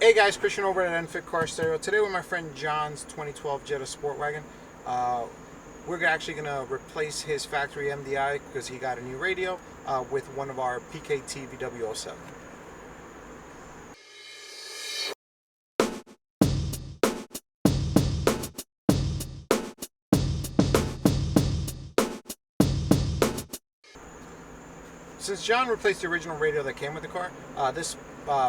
Hey guys, Christian over at Fit Car Stereo. Today with my friend John's 2012 Jetta Sportwagen. We're actually going to replace his factory MDI because he got a new radio with one of our PKT VW07. Since John replaced the original radio that came with the car, this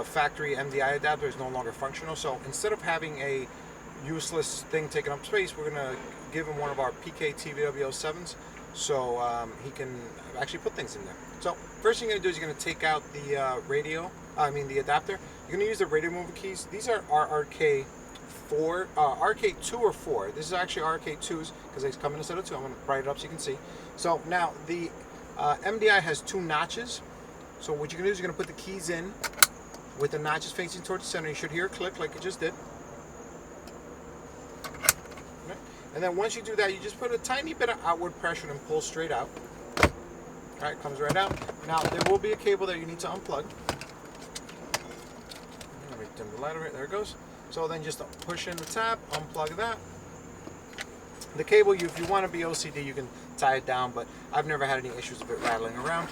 factory MDI adapter is no longer functional. So instead of having a useless thing taking up space, we're going to give him one of our PKT VW07s so he can actually put things in there. So first thing you're going to do is you're going to take out the the adapter. You're going to use the radio mover keys. These are RK4, RK2 or 4. This is actually RK2s because they come in a set of two. I'm going to pry it up so you can see. So now the MDI has two notches. So what you're going to do is you're going to put the keys in with the notches facing towards the center. You should hear a click like it just did. Okay. And then once you do that, you just put a tiny bit of outward pressure and pull straight out. All right, comes right out. Now there will be a cable that you need to unplug. Let me dim the light of it. There it goes. So then just push in the tab, unplug that. The cable, if you want to be OCD, you can tie it down, but I've never had any issues with it rattling around.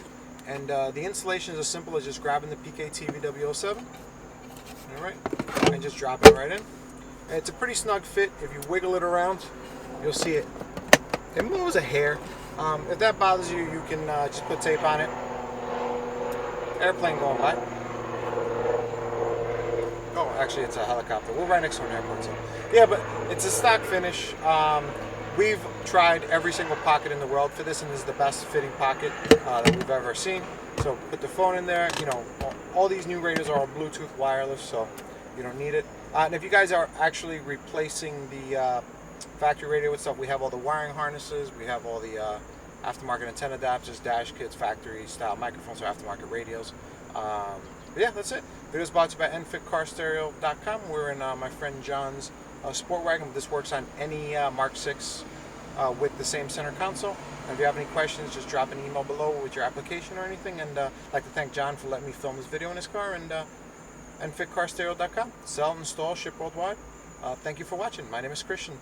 And the installation is as simple as just grabbing the PKT VW07, all right, and just dropping it right in. And it's a pretty snug fit. If you wiggle it around, you'll see it. It moves a hair. If that bothers you, you can just put tape on it. Airplane going by. Oh, actually, it's a helicopter. We're right next to an airport, so yeah. But it's a stock finish. We've tried every single pocket in the world for this, and this is the best fitting pocket that we've ever seen. So put the phone in there. You know, all these new radios are all Bluetooth wireless, so you don't need it. And if you guys are actually replacing the factory radio with stuff, we have all the wiring harnesses. We have all the aftermarket antenna adapters, dash kits, factory style microphones, or aftermarket radios. But yeah, that's it. Video's brought to you by mfitcarstereo.com. We're in my friend John's Sportwagen. This works on any Mark 6 with the same center console. And if you have any questions, just drop an email below with your application or anything. And I'd like to thank John for letting me film this video in his car. And mfitcarstereo.com. Sell, install, ship worldwide. Thank you for watching. My name is Christian.